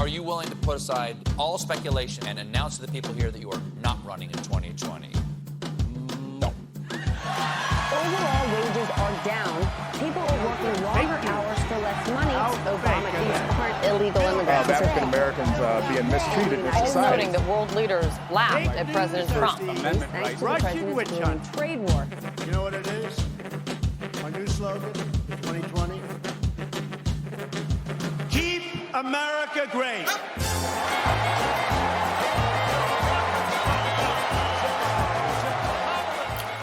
Are you willing to put aside all speculation and announce to the people here that you are not running in 2020? No. Overall, wages are down. People are working longer hours for less money. Obama keeps current illegal immigrants. African Americans being mistreated in society. Noting that world leaders laughed at President Trump. Amendment Thanks to the Russian witch president's hunt. trade war. You know what it is? Our new slogan, 2020. Keep America great.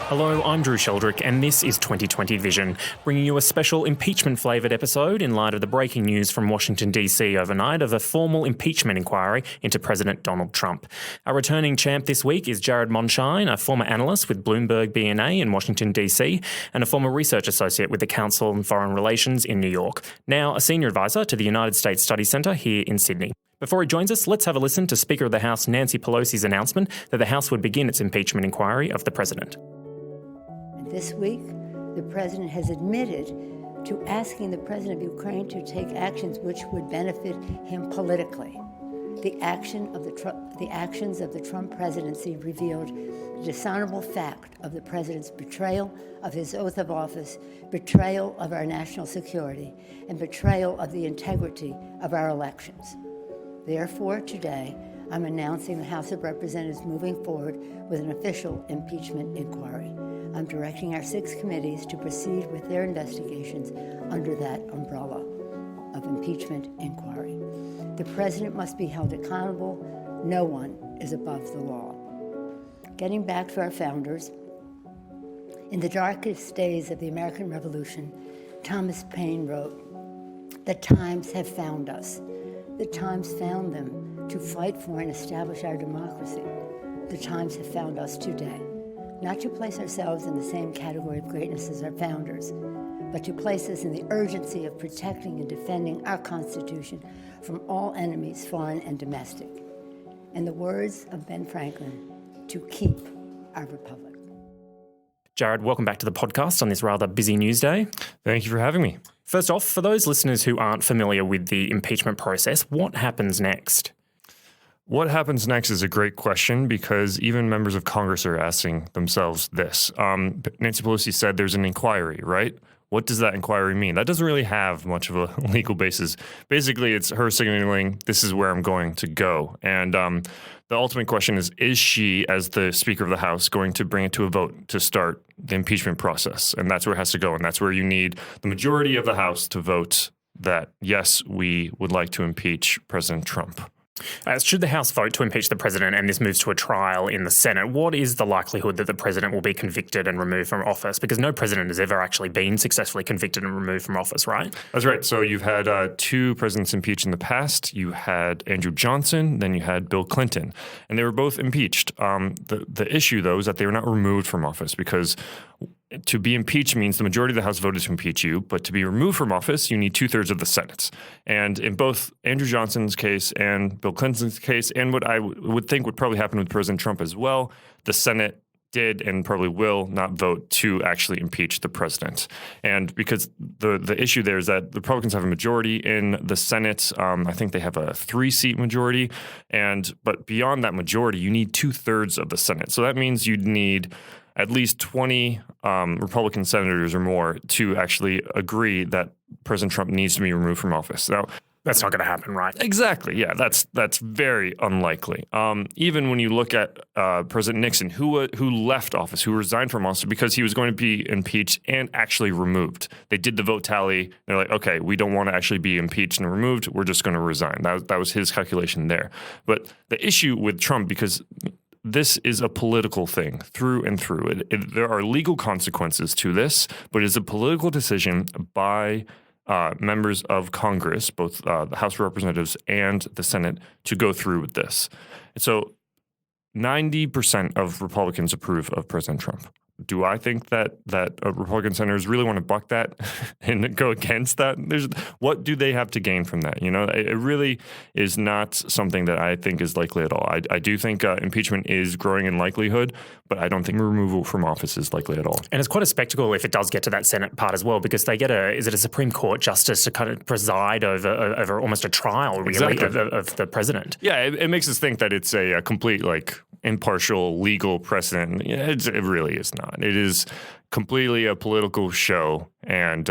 Hello, I'm Drew Sheldrick, and this is 2020 Vision, bringing you a special impeachment-flavoured episode in light of the breaking news from Washington, D.C. overnight of a formal impeachment inquiry into President Donald Trump. Our returning champ this week is Jared Mondschein, a former analyst with Bloomberg BNA in Washington, D.C., and a former research associate with the Council on Foreign Relations in New York, now a senior advisor to the United States Study Centre here in Sydney. Before he joins us, let's have a listen to Speaker of the House Nancy Pelosi's announcement that the House would begin its impeachment inquiry of the President. This week, the President has admitted to asking the President of Ukraine to take actions which would benefit him politically. The actions of the Trump presidency revealed the dishonorable fact of the President's betrayal of his oath of office, betrayal of our national security, and betrayal of the integrity of our elections. Therefore, today, I'm announcing the House of Representatives moving forward with an official impeachment inquiry. I'm directing our 6 committees to proceed with their investigations under that umbrella of impeachment inquiry. The President must be held accountable. No one is above the law. Getting back to our founders, in the darkest days of the American Revolution, Thomas Paine wrote, "The times have found us. The times found them to fight for and establish our democracy. The times have found us today. Not to place ourselves in the same category of greatness as our founders, but to place us in the urgency of protecting and defending our Constitution from all enemies, foreign and domestic. In the words of Ben Franklin, to keep our republic." Jared, welcome back to the podcast on this rather busy news day. Thank you for having me. First off, for those listeners who aren't familiar with the impeachment process, what happens next? What happens next is a great question because even members of Congress are asking themselves this. Nancy Pelosi said there's an inquiry, right? What does that inquiry mean? That doesn't really have much of a legal basis. Basically, it's her signaling, this is where I'm going to go. And the ultimate question is she, as the Speaker of the House, going to bring it to a vote to start the impeachment process? And that's where it has to go. And that's where you need the majority of the House to vote that, yes, we would like to impeach President Trump. Should the House vote to impeach the President and this moves to a trial in the Senate, what is the likelihood that the President will be convicted and removed from office? Because no President has ever actually been successfully convicted and removed from office, right? That's right. So you've had 2 presidents impeached in the past. You had Andrew Johnson, then you had Bill Clinton, and they were both impeached. The issue, though, is that they were not removed from office because to be impeached means the majority of the House voted to impeach you, but to be removed from office, you need 2/3 of the Senate. And in both Andrew Johnson's case and Bill Clinton's case, and what I would think would probably happen with President Trump as well, the Senate did and probably will not vote to actually impeach the president. And because the issue there is that the Republicans have a majority in the Senate. I think they have a 3-seat majority. But beyond that majority, you need 2/3 of the Senate. So that means you'd need at least 20 Republican senators or more to actually agree that President Trump needs to be removed from office. Now, that's not going to happen, right? Exactly. Yeah, that's very unlikely. Even when you look at President Nixon, who left office, who resigned from office because he was going to be impeached and actually removed. They did the vote tally. They're like, okay, we don't want to actually be impeached and removed. We're just going to resign. That was his calculation there. But the issue with Trump, because this is a political thing through and through. There are legal consequences to this, but it's a political decision by members of Congress, both the House of Representatives and the Senate, to go through with this. And so 90% of Republicans approve of President Trump. Do I think that Republican senators really want to buck that and go against that? What do they have to gain from that? It really is not something that I think is likely at all. I do think impeachment is growing in likelihood, but I don't think removal from office is likely at all. And it's quite a spectacle if it does get to that Senate part as well, because they get is it a Supreme Court justice to kind of preside over almost a trial, really, Exactly. of the president. Yeah, it makes us think that it's a complete impartial legal precedent. It really is not. It is completely a political show, and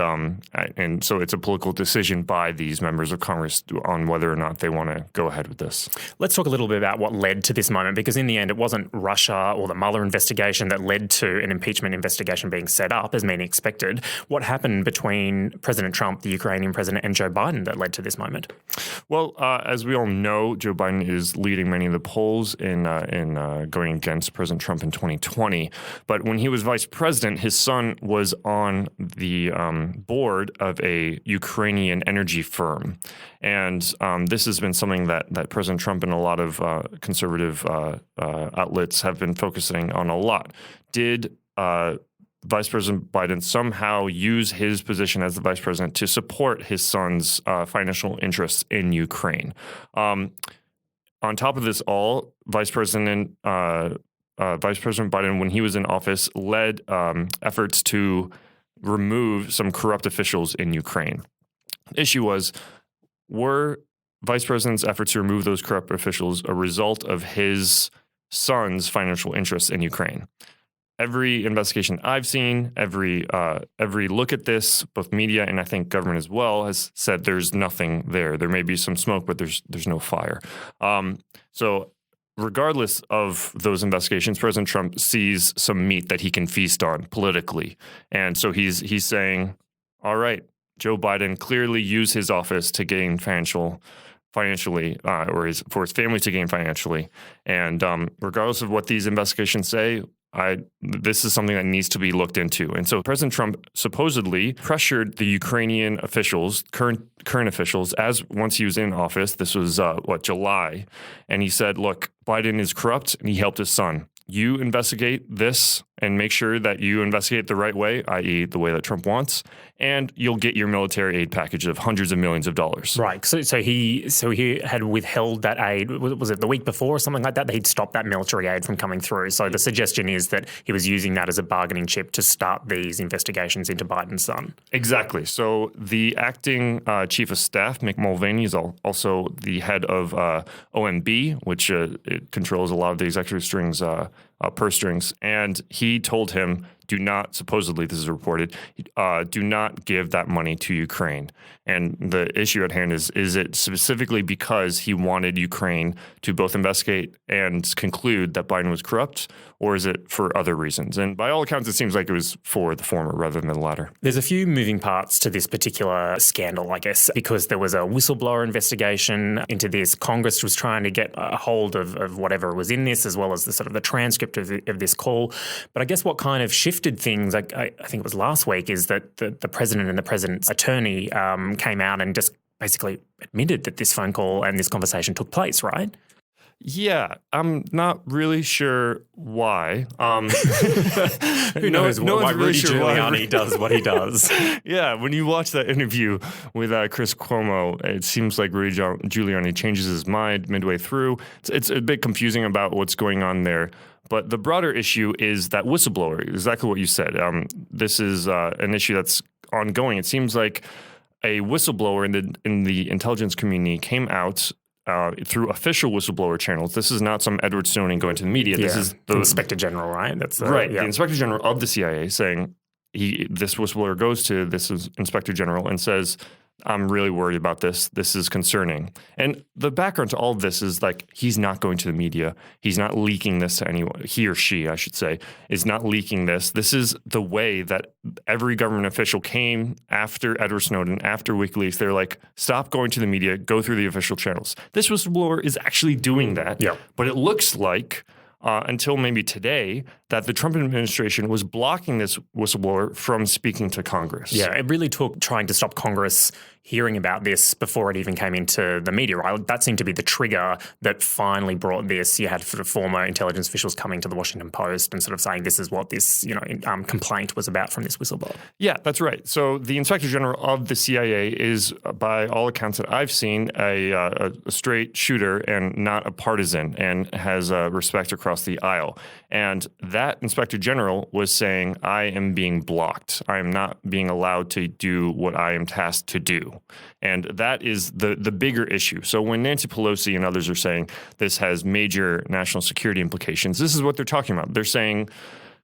so it's a political decision by these members of Congress on whether or not they want to go ahead with this. Let's talk a little bit about what led to this moment, because in the end, it wasn't Russia or the Mueller investigation that led to an impeachment investigation being set up, as many expected. What happened between President Trump, the Ukrainian president, and Joe Biden that led to this moment? Well, as we all know, Joe Biden is leading many of the polls in going against President Trump in 2020. But when he was vice president, his son was on the board of a Ukrainian energy firm. And this has been something that President Trump and a lot of conservative outlets have been focusing on a lot. Did Vice President Biden somehow use his position as the vice president to support his son's financial interests in Ukraine? On top of this all, Vice President Biden, when he was in office, led efforts to remove some corrupt officials in Ukraine. The issue was, were Vice President's efforts to remove those corrupt officials a result of his son's financial interests in Ukraine? Every investigation I've seen, every look at this, both media and I think government as well, has said there's nothing there. There may be some smoke, but there's no fire. So regardless of those investigations, President Trump sees some meat that he can feast on politically. And so he's saying, all right, Joe Biden clearly used his office to gain financially, or for his family to gain financially. And regardless of what these investigations say, this is something that needs to be looked into. And so President Trump supposedly pressured the Ukrainian officials, current officials, as once he was in office, this was July, and he said, look, Biden is corrupt and he helped his son. You investigate this and make sure that you investigate the right way, i.e. the way that Trump wants, and you'll get your military aid package of hundreds of millions of dollars. Right. So he had withheld that aid. Was it the week before or something like that he'd stopped that military aid from coming through? So the suggestion is that he was using that as a bargaining chip to start these investigations into Biden's son. Exactly. So the acting chief of staff, Mick Mulvaney, is also the head of OMB, which it controls a lot of the executive purse strings, and he told him, do not, supposedly this is reported, do not give that money to Ukraine. And the issue at hand is it specifically because he wanted Ukraine to both investigate and conclude that Biden was corrupt, or is it for other reasons? And by all accounts, it seems like it was for the former rather than the latter. There's a few moving parts to this particular scandal, I guess, because there was a whistleblower investigation into this. Congress was trying to get a hold of whatever was in this, as well as the sort of the transcript of this call. But I guess what kind of shifted things, I think it was last week, is that the president and the president's attorney came out and just basically admitted that this phone call and this conversation took place, right? Yeah, I'm not really sure why. Who knows why Rudy Giuliani does what he does. Yeah, when you watch that interview with Chris Cuomo, it seems like Rudy Giuliani changes his mind midway through. It's a bit confusing about what's going on there. But the broader issue is that whistleblower, exactly what you said. This is an issue that's ongoing. It seems like a whistleblower in the intelligence community came out through official whistleblower channels. This is not some Edward Snowden going to the media. This is the Inspector General, right? That's right. The Inspector General of the CIA saying this whistleblower goes to this is Inspector General and says, I'm really worried about this. This is concerning. And the background to all of this is like he's not going to the media. He's not leaking this to anyone. He or she, I should say, is not leaking this. This is the way that every government official came after Edward Snowden, after WikiLeaks. They're like, stop going to the media, go through the official channels. This whistleblower is actually doing that. Yeah. But it looks like until maybe today, that the Trump administration was blocking this whistleblower from speaking to Congress. Yeah, it really took trying to stop Congress hearing about this before it even came into the media, right? That seemed to be the trigger that finally brought this. You had sort of former intelligence officials coming to the Washington Post and sort of saying this is what this, complaint was about from this whistleblower. Yeah, that's right. So the Inspector General of the CIA is, by all accounts that I've seen, a straight shooter and not a partisan, and has respect across the aisle. And that Inspector General was saying, I am being blocked. I am not being allowed to do what I am tasked to do. And that is the bigger issue. So when Nancy Pelosi and others are saying this has major national security implications, this is what they're talking about. They're saying,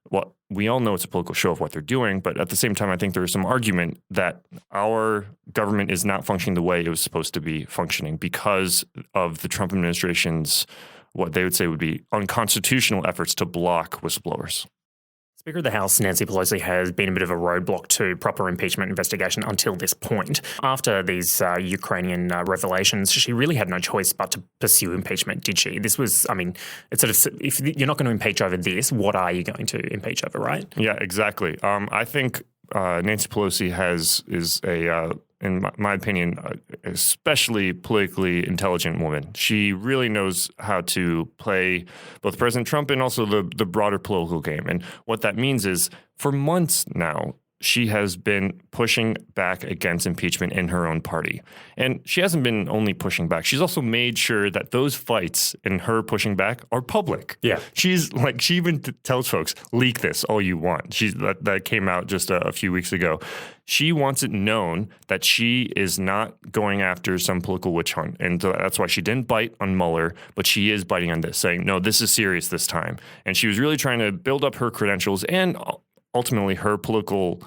well, we all know it's a political show of what they're doing, but at the same time, I think there is some argument that our government is not functioning the way it was supposed to be functioning because of the Trump administration's, what they would say would be unconstitutional efforts to block whistleblowers. Speaker of the House Nancy Pelosi has been a bit of a roadblock to proper impeachment investigation until this point. After these Ukrainian revelations, she really had no choice but to pursue impeachment, did she? This was, it's sort of, if you're not going to impeach over this, what are you going to impeach over, right? Yeah, exactly. I think Nancy Pelosi is in my opinion, especially politically intelligent woman. She really knows how to play both President Trump and also the broader political game. And what that means is, for months now, she has been pushing back against impeachment in her own party. And she hasn't been only pushing back. She's also made sure that those fights in her pushing back are public. Yeah. She even tells folks, leak this all you want. That came out just a few weeks ago. She wants it known that she is not going after some political witch hunt. And that's why she didn't bite on Mueller, but she is biting on this, saying, no, this is serious this time. And she was really trying to build up her credentials and ultimately her political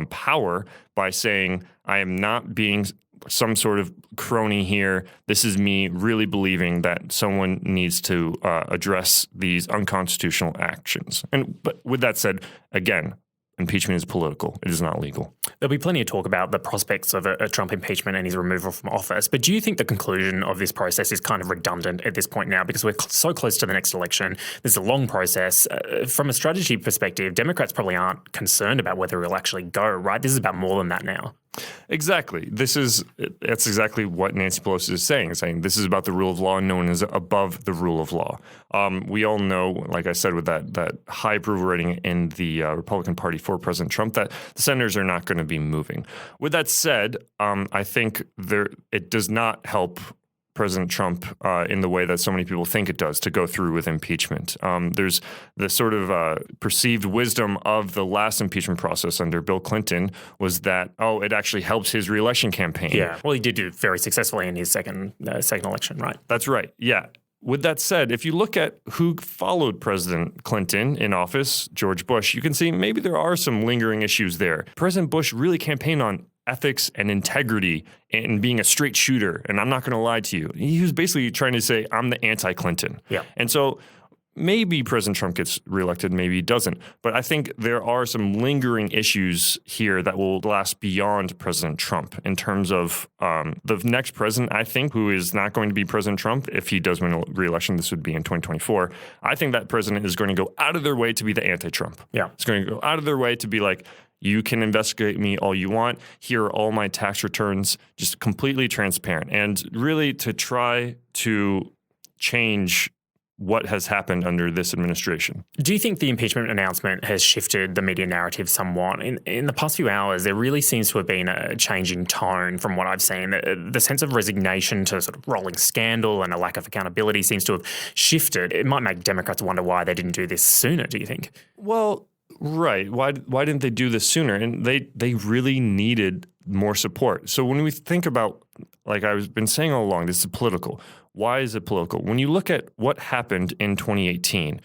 power by saying, I am not being some sort of crony here. This is me really believing that someone needs to address these unconstitutional actions. But with that said, again, impeachment is political. It is not legal. There'll be plenty of talk about the prospects of a Trump impeachment and his removal from office. But do you think the conclusion of this process is kind of redundant at this point now? Because we're so close to the next election. This is a long process. From a strategy perspective, Democrats probably aren't concerned about whether it'll actually go, right? This is about more than that now. Exactly. That's exactly what Nancy Pelosi is saying this is about the rule of law, and no one is above the rule of law. We all know, like I said, with that high approval rating in the Republican Party for President Trump, that the senators are not going to be moving. With that said, I think it does not help President Trump in the way that so many people think it does to go through with impeachment. There's the sort of perceived wisdom of the last impeachment process under Bill Clinton was that, it actually helps his reelection campaign. Yeah, well, he did do very successfully in his second election, right? That's right, yeah. With that said, if you look at who followed President Clinton in office, George Bush, you can see maybe there are some lingering issues there. President Bush really campaigned on ethics and integrity and being a straight shooter. And I'm not going to lie to you. He was basically trying to say, I'm the anti-Clinton. Yeah. And so maybe President Trump gets reelected, maybe he doesn't. But I think there are some lingering issues here that will last beyond President Trump in terms of the next president, I think, who is not going to be President Trump. If he does win a reelection, this would be in 2024. I think that president is going to go out of their way to be the anti-Trump. Yeah. It's going to go out of their way to be like, you can investigate me all you want. Here are all my tax returns, just completely transparent. And really to try to change what has happened under this administration. Do you think the impeachment announcement has shifted the media narrative somewhat? In the past few hours, there really seems to have been a changing tone from what I've seen. The sense of resignation to sort of rolling scandal and a lack of accountability seems to have shifted. It might make Democrats wonder why they didn't do this sooner, do you think? Well, right. Why didn't they do this sooner? And they really needed more support. So when we think about, like I've been saying all along, this is political. Why is it political? When you look at what happened in 2018,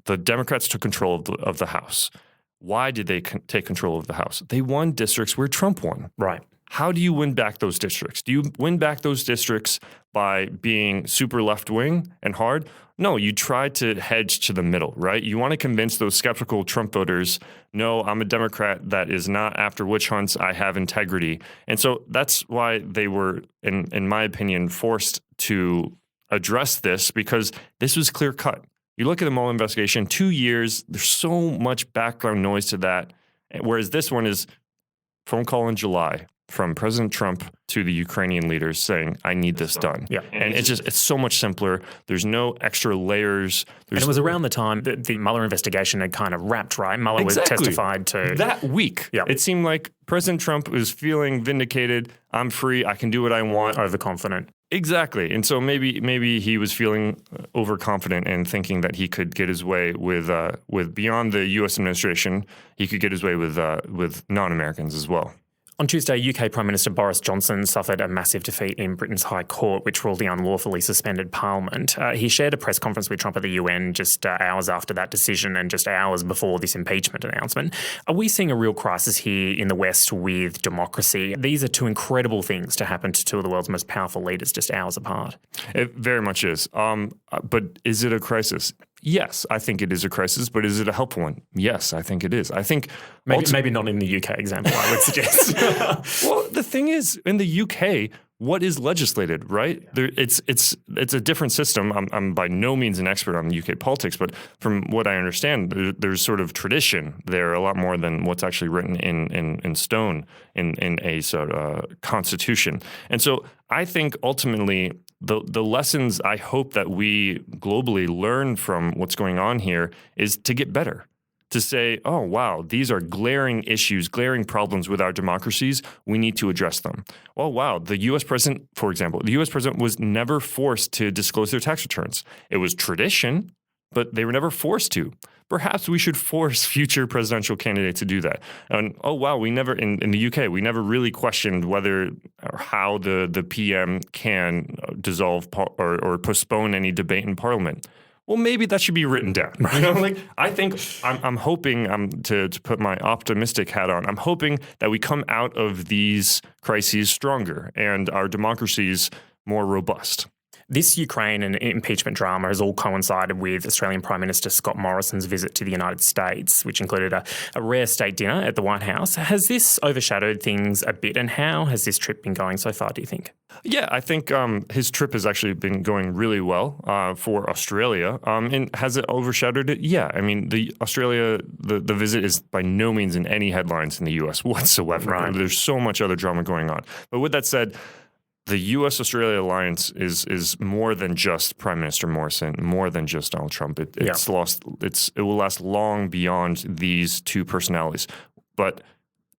the Democrats took control of the House. Why did they take control of the House? They won districts where Trump won. Right. How do you win back those districts? Do you win back those districts by being super left-wing and hard? No, you try to hedge to the middle, right? You want to convince those skeptical Trump voters, no, I'm a Democrat that is not after witch hunts. I have integrity. And so that's why they were, in my opinion, forced to address this, because this was clear cut. You look at the Mueller investigation, 2 years, there's so much background noise to that. Whereas this one is phone call in July. from President Trump to the Ukrainian leaders saying, I need this done. Yeah. And it's so much simpler. There's no extra layers. And it was around the time that the Mueller investigation had kind of wrapped, right? Mueller was testified to... That week. Yeah. It seemed like President Trump was feeling vindicated. I'm free. I can do what I want. Overconfident. Exactly. And so maybe he was feeling overconfident and thinking that he could get his way with beyond the U.S. administration, he could get his way with non-Americans as well. On Tuesday, UK Prime Minister Boris Johnson suffered a massive defeat in Britain's High Court, which ruled the unlawfully suspended Parliament. He shared a press conference with Trump at the UN just hours after that decision and just hours before this impeachment announcement. Are we seeing a real crisis here in the West with democracy? These are two incredible things to happen to two of the world's most powerful leaders just hours apart. It very much is. But is it a crisis? Yes, I think it is a crisis, but is it a helpful one? Yes, I think it is. I think maybe not in the UK example, I would suggest. Well, the thing is, in the UK, what is legislated, right? It's a different system. I'm by no means an expert on UK politics, but from what I understand, there's sort of tradition there a lot more than what's actually written in stone in a sort of constitution. And so I think ultimately the lessons I hope that we globally learn from what's going on here is to get better. To say, oh, wow, these are glaring issues, glaring problems with our democracies. We need to address them. Oh, wow, the U.S. president, for example, the U.S. president was never forced to disclose their tax returns. It was tradition, but they were never forced to. Perhaps we should force future presidential candidates to do that. And oh, wow, we never, in the UK, we never really questioned whether or how the PM can dissolve or postpone any debate in Parliament. Well, maybe that should be written down. You know, like I think I'm hoping to put my optimistic hat on. I'm hoping that we come out of these crises stronger and our democracies more robust. This Ukraine and impeachment drama has all coincided with Australian Prime Minister Scott Morrison's visit to the United States, which included a rare state dinner at the White House. Has this overshadowed things a bit, and how has this trip been going so far, do you think? Yeah, I think his trip has actually been going really well for Australia. And has it overshadowed it? Yeah. I mean, the visit is by no means in any headlines in the U.S. whatsoever. Right. There's so much other drama going on. But with that said, the U.S.-Australia alliance is more than just Prime Minister Morrison, more than just Donald Trump. It will last long beyond these two personalities. But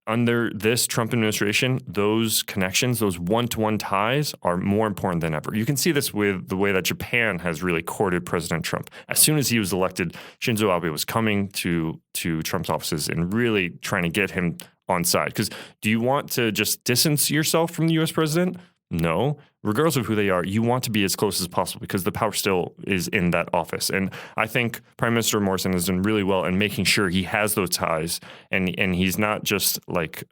under this Trump administration, those connections, those one-to-one ties are more important than ever. You can see this with the way that Japan has really courted President Trump. As soon as he was elected, Shinzo Abe was coming to Trump's offices and really trying to get him on side. Because do you want to just distance yourself from the U.S. president? No. Regardless of who they are, you want to be as close as possible because the power still is in that office. And I think Prime Minister Morrison has done really well in making sure he has those ties and he's not just like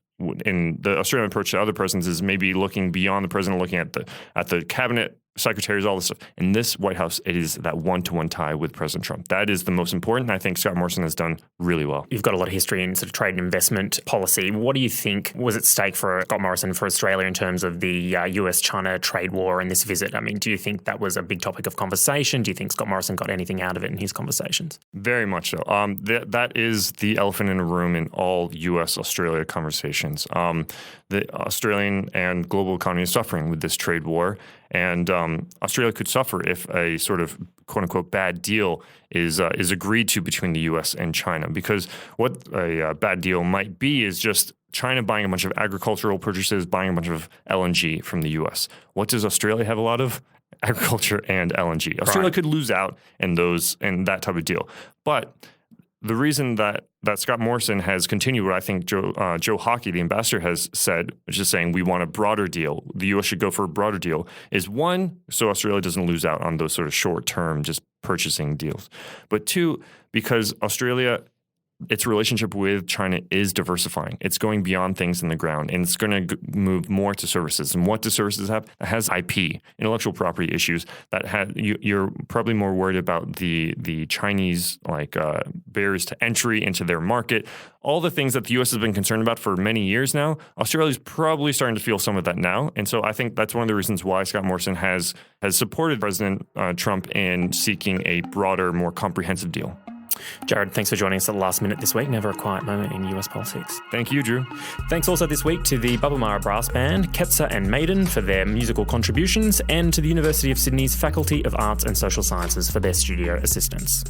in the Australian approach to other presidents is maybe looking beyond the president, looking at the cabinet secretaries, all this stuff. In this White House, it is that one-to-one tie with President Trump. That is the most important. And I think Scott Morrison has done really well. You've got a lot of history in sort of trade and investment policy. What do you think was at stake for Scott Morrison for Australia in terms of the US-China trade war and this visit? I mean, do you think that was a big topic of conversation? Do you think Scott Morrison got anything out of it in his conversations? Very much so. That is the elephant in the room in all US-Australia conversations. The Australian and global economy is suffering with this trade war. And Australia could suffer if a sort of quote-unquote bad deal is agreed to between the U.S. and China. Because what a bad deal might be is just China buying a bunch of agricultural purchases, buying a bunch of LNG from the U.S. What does Australia have a lot of? Agriculture and LNG. Australia could lose out in that type of deal. But the reason that Scott Morrison has continued what I think Joe Hockey, the ambassador, has said, which is saying we want a broader deal, the U.S. should go for a broader deal, is one, so Australia doesn't lose out on those sort of short-term just purchasing deals. But two, because Australia, its relationship with China is diversifying. It's going beyond things in the ground, and it's going to move more to services. And what do services have? It has IP, intellectual property issues that you're probably more worried about the Chinese barriers to entry into their market. All the things that the U.S. has been concerned about for many years now, Australia's probably starting to feel some of that now. And so I think that's one of the reasons why Scott Morrison has supported President Trump in seeking a broader, more comprehensive deal. Jared, thanks for joining us at the last minute this week. Never a quiet moment in US politics. Thank you, Drew. Thanks also this week to the Bubba Brass Band, Ketzer and Maiden for their musical contributions, and to the University of Sydney's Faculty of Arts and Social Sciences for their studio assistance.